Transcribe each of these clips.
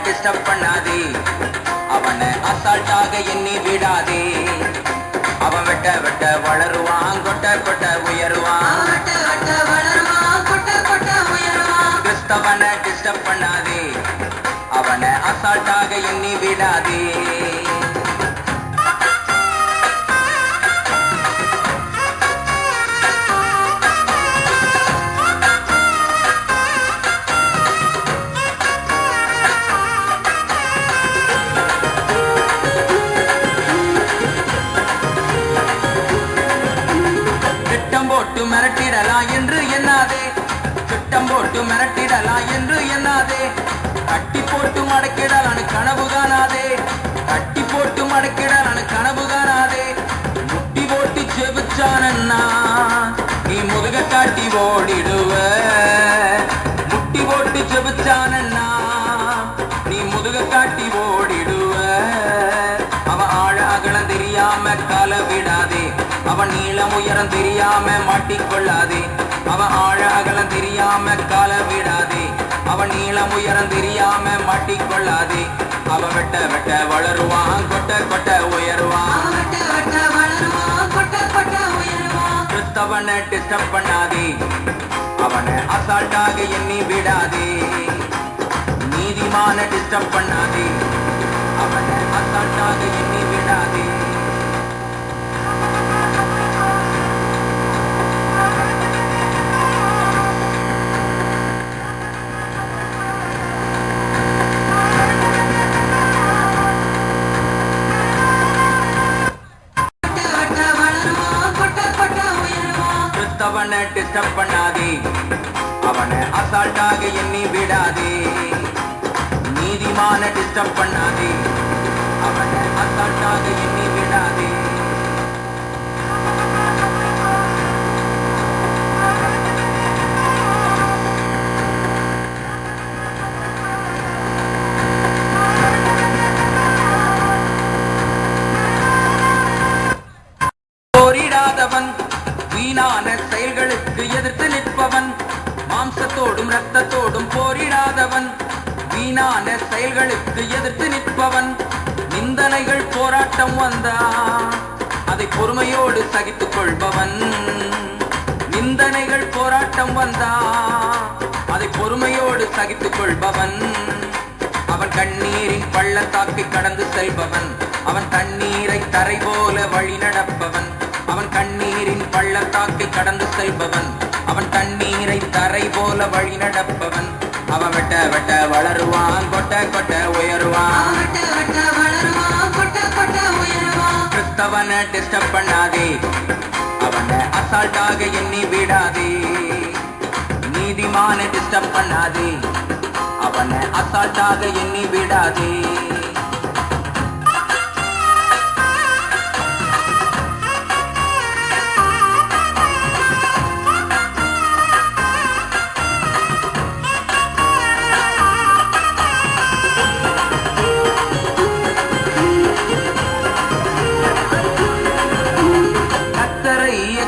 Disturb பண்ணாதே, அவனை அசால்ட்டாக எண்ணி விடாதே. அவன் வெட்ட வெட்ட வளருவான், கொட்ட கொட்ட உயருவான். கிறிஸ்தவனை டிஸ்டர்ப் பண்ணாதே, அவனை அசால்ட்டாக எண்ணி விடாதே. மிரட்டிடலாம் என்று எண்ணாதே, திட்டம் போட்டு மிரட்டிடலாம் என்று எண்ணாதே. கட்டி போட்டு மடக்கிடலான்னு கனவு காணாதே, கட்டி போட்டு மடக்கிடலான்னு கனவு காணாதே. முட்டி போட்டு செபிச்சானன்னா நீ முதுக காட்டி ஓடிடுவ. முட்டி போட்டு செபிச்சானன்னா நீ முதுக காட்டி ஓடிடுவ. அவன் ஆழ அகலம் தெரியாம கால விடாதே, அவன் நீளம் உயரம் தெரியாம மாட்டிக்கொள்ளாதே. அவன் ஆழ அகலம் தெரியாம கால விடாதே, அவன் நீளம் உயரம் தெரியாம மாட்டிக்கொள்ளாதே. அவன் வெட்ட வெட்ட வளருவான், கொட்ட கொட்ட உயருவான். கிறிஸ்தவனை டிஸ்டர்ப் பண்ணாதே, அவனை அசால்ட்டாக எண்ணி விடாதே. நீதிமான டிஸ்டர்ப் பண்ணாதே, அவனை அசால்ட்டாக எண்ணி விடாதே. கிறிஸ்தவனை டிஸ்டர்ப் பண்ணாதே, அவனை அசால்ட்டாக எண்ணி விடாதே. நீதிமான டிஸ்டர்ப் பண்ணாதே, அவனை அசால்ட்டாக எண்ணி விடாதே. போரிடாதவன், வீணான செயல்களுக்கு எதிர்த்து நிற்பவன். மாம்சத்தோடும் இரத்தத்தோடும் போரிடாதவன், வீணான செயல்களுக்கு எதிர்த்து நிற்பவன். நிந்தனைகள் போராட்டம் வந்தா அதை பொறுமையோடு சகித்துக் கொள்பவன். நிந்தனைகள் போராட்டம் வந்தா அதை பொறுமையோடு சகித்துக் கொள்பவன். அவன் கண்ணீரின் பள்ளத்தாக்கை கடந்து செல்பவன், அவன் தண்ணீரை தரை போல வழி நடப்பவன். அவன் கண்ணீரின் பள்ளத்தாக்கை கடந்து செல்பவன், அவன் தண்ணீரை தரை போல வழி நடப்பவன். அவன் வெட்ட வெட்ட வளருவான், கொட்ட கொட்ட உயருவான். கிறிஸ்தவனை டிஸ்டர்ப் பண்ணாதே, அவனை அசால்ட்டாக எண்ணி விடாதே. நீதிமான டிஸ்டர்ப் பண்ணாதே, அவனை அசால்ட்டாக எண்ணி விடாதே.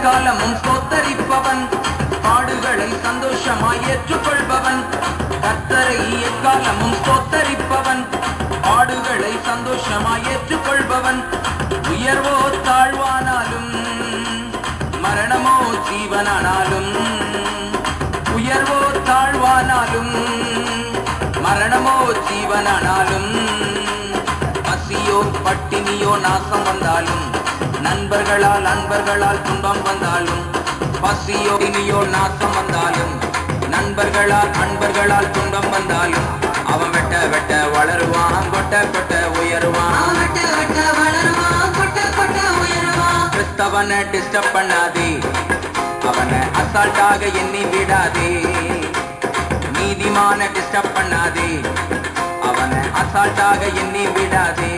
காலமும் ஸ்தோத்தரிப்பவன், பாடுகளை சந்தோஷமாய் ஏற்றுக்கொள்பவன். கர்த்தரை எக்காலமும் ஸ்தோத்தரிப்பவன், பாடுகளை சந்தோஷமாய் ஏற்றுக்கொள்பவன். உயர்வோ தாழ்வானாலும், மரணமோ ஜீவனானாலும். உயர்வோ தாழ்வானாலும், மரணமோ ஜீவனானாலும். பசியோ பட்டினியோ நாசம் வந்தாலும், நண்பர்களால் துன்பம் வந்தாலும். பசியோ இனியோ நாசம் வந்தாலும், நண்பர்களால் துன்பம் வந்தாலும். அவன் வெட்ட வெட்ட வளருவான், கொட்ட கொட்ட உயருவான். கிறிஸ்தவனை டிஸ்டர்ப் பண்ணாதே, அவனை அசால்ட்டாக எண்ணி விடாதே. நீதிமான டிஸ்டர்ப் பண்ணாதே, அவனை அசால்ட்டாக எண்ணி விடாதே.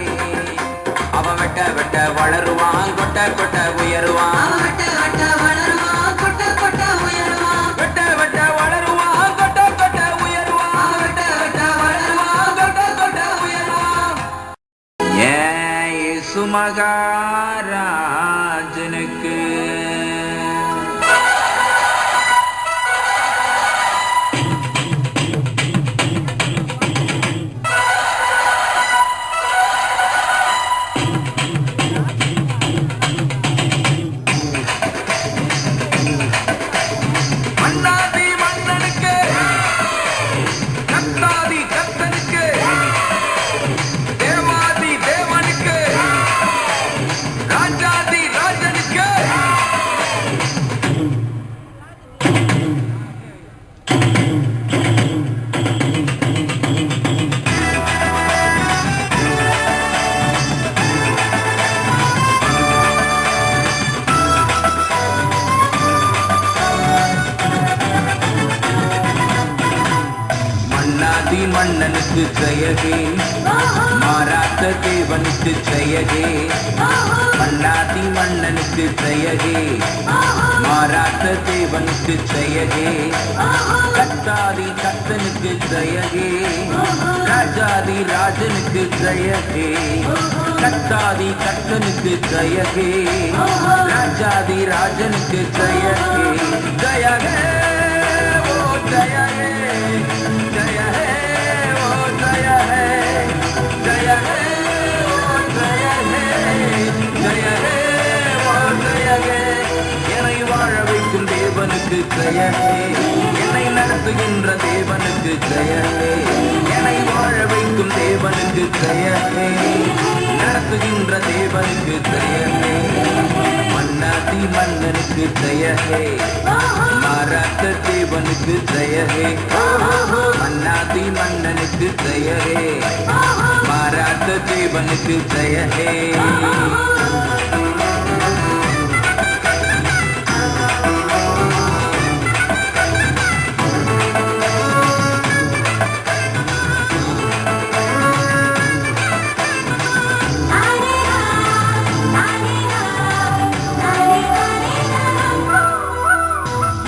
அவன் வெட்ட வெட்ட வளருவான், கொட்ட கொட்ட உயருவான். வெட்ட வெட்ட வளருவான், கொட்ட கொட்ட உயருவான். வெட்ட வெட்ட வளருவான், கொட்ட கொட்ட உயருவான். வெட்ட வெட்ட வளருவான், கொட்ட கொட்ட உயருவான். ஏன் இயேசு மகாராஜனுக்கு தேவனுக்கு ஜெயகே மாறாத்த தேவனுக்கு ஜெயகே மன்னாதி மன்னனுக்கு ஜெயகே மாறாத்த தேவனுக்கு ஜெயகே கத்தாதி கத்தனுக்கு ஜெயகே ராஜாதி ராஜனுக்கு ஜெயகே கத்தாதி கத்தனுக்கு ஜெயகே ராஜாதி ராஜனுக்கு ஜெயகே ஜெயகே ஓ ஜெயகே ஜெயகே ஓ ஜெயகே ஜெயகே ஓ ஜெயகே ஜெயகே ஓ ஜெயகே என்னை வாழ வைக்கும் தேவனுக்கு ஜெயகே என்னை நடத்துகின்ற தேவனுக்கு ஜெயகே என்னை வாழ வைக்கும் தேவனுக்கு ஜெயகே நடத்துகின்ற தேவனுக்கு ஜெயகே மன்னாதி மன்னனுக்கு ஜெயகே மாறாத்த தேவனுக்கு ஜெயகே மன்னாதி மன்னனுக்கு ஜெயகே மாறாத்த தேவனுக்கு ஜெயகே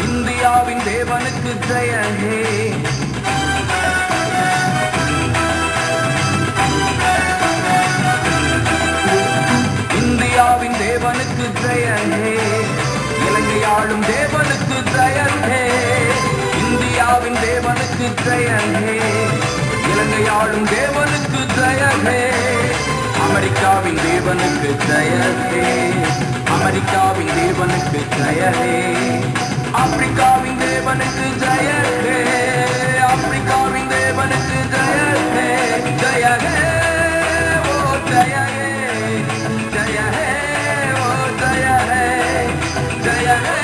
இந்தியாவின் தேவனுக்கு ஜெயகே இந்தியாவின் தேவனுக்கு ஜெயகே இலங்கையாளும் தேவனுக்கு ஜெயகே இந்தியாவின் தேவனுக்கு ஜெயகே இலங்கையாளும் தேவனுக்கு ஜெயகே அமெரிக்காவின் தேவனுக்கு ஜெயகே அமெரிக்காவின் தேவனுக்கு ஜெயகே ஆப்பிரிக்காவின் தேவனுக்கு ஜெயகே ஆப்பிரிக்காவின் தேவனுக்கு ஜெயகே ஜெயகே ஓ ஜெயகே ஜெயகே ஓ ஜெயகே ஜெயகே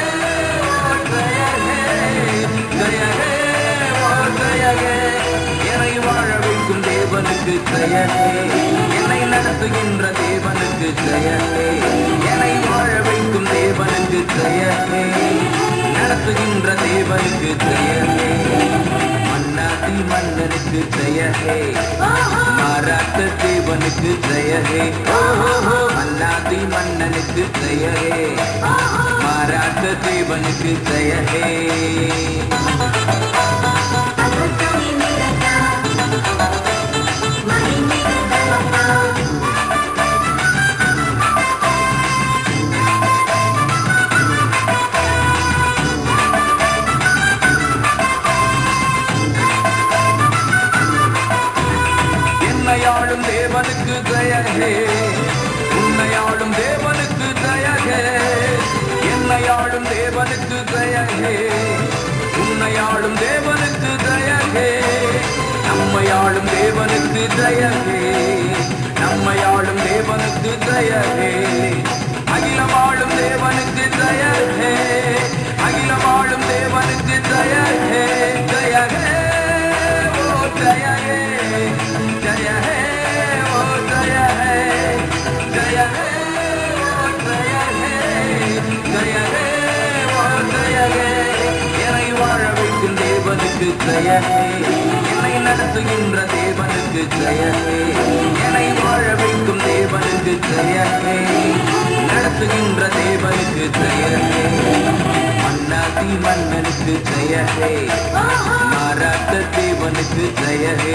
ஓ ஜெயகே ஜெயகே ஓ ஜெயகே என்னை வாழ வைக்கும் தேவனுக்கு ஜெயகே என்னை நடத்துகின்ற தேவனுக்கு ஜெயகே என்னை வாழ வைக்கும் தேவனுக்கு ஜெயகே நடத்துகின்ற தேவனுக்கு ஜெயகே மன்னாதி மன்னனுக்கு ஜெயகே மாறாத்த தேவனுக்கு ஜெயகே மன்னாதி மன்னனுக்கு ஜெயகே மாறாத்த தேவனுக்கு ஜெயகே உன்னையாளும் தேவனுக்கு ஜெயகே உன்னையாளும் தேவனுக்கு ஜெயகே என்னையாளும் தேவனுக்கு ஜெயகே உன்னையாளும் தேவனுக்கு ஜெயகே நம்மையாளும் தேவனுக்கு ஜெயகே நம்மையாளும் தேவனுக்கு ஜெயகே அகிலமாளும் தேவனுக்கு ஜெயகே அகிலமாளும் தேவனுக்கு ஜெயகே ஜெயகே ஓ ஜெயகே ஜெயகே ஓ ஜெயகே ஜெயகே ஓ ஜெயகே ஜெயகே ஓ ஜெயகே என்னை வாழ வைக்கும் தேவனுக்கு ஜெயகே என்னை நடத்துகின்ற தேவனுக்கு ஜெயகே என்னை வாழ வைக்கும் தேவனுக்கு ஜெயகே நடத்துகின்ற தேவனுக்கு ஜெயகே மன்னாதி மன்னனுக்கு ஜெயகே மாறாத்த தேவனுக்கு ஜெயகே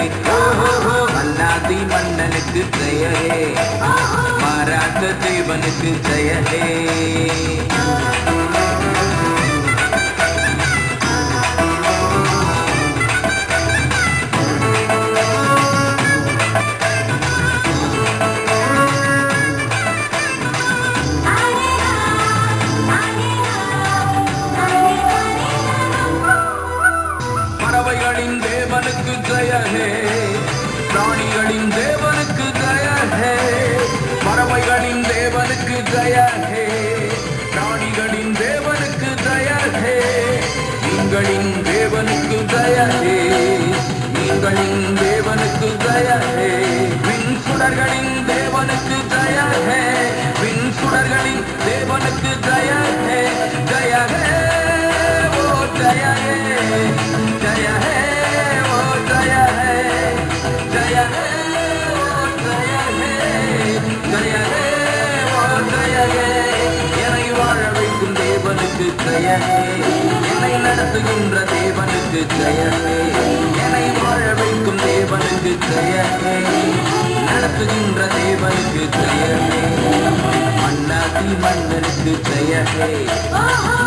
மன்னாதி மன்னனுக்கு ஜெயகே மாறாத்த தேவனுக்கு ஜெயகே பறவைகளின் தேவனுக்கு ஜெயகே பிராணிகளின் தேவனுக்கு ஜெயகே பறவைகளின் தேவனுக்கு ஜெயகே பிராணிகளின் தேவனுக்கு ஜெயகே நீங்களின் தேவனுக்கு ஜெயகே நீங்களின் தேவனுக்கு ஜெயகே விண் சுடர்களின் தேவனுக்கு ஜெயகே விண் சுடர்களின் தேவனுக்கு ஜெயகே ஜெயகே ஓ ஜெயகே ஜெயகே ஓ ஜெயகே தேவனுக்கு ஜெயமே. என்னை நடத்துகின்ற தேவனுக்கு ஜெயமே. என்னை வாழ வைக்கும் தேவனுக்கு ஜெயமே. நடத்துகின்ற தேவனுக்கு ஜெயமே. மன்னாதி மன்னனுக்கு ஜெயமே.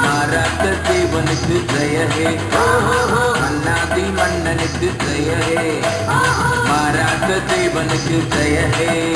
மாறாத தேவனுக்கு ஜெயமே. மன்னாதி மன்னனுக்கு ஜெயமே. மாறாத தேவனுக்கு ஜெயமே.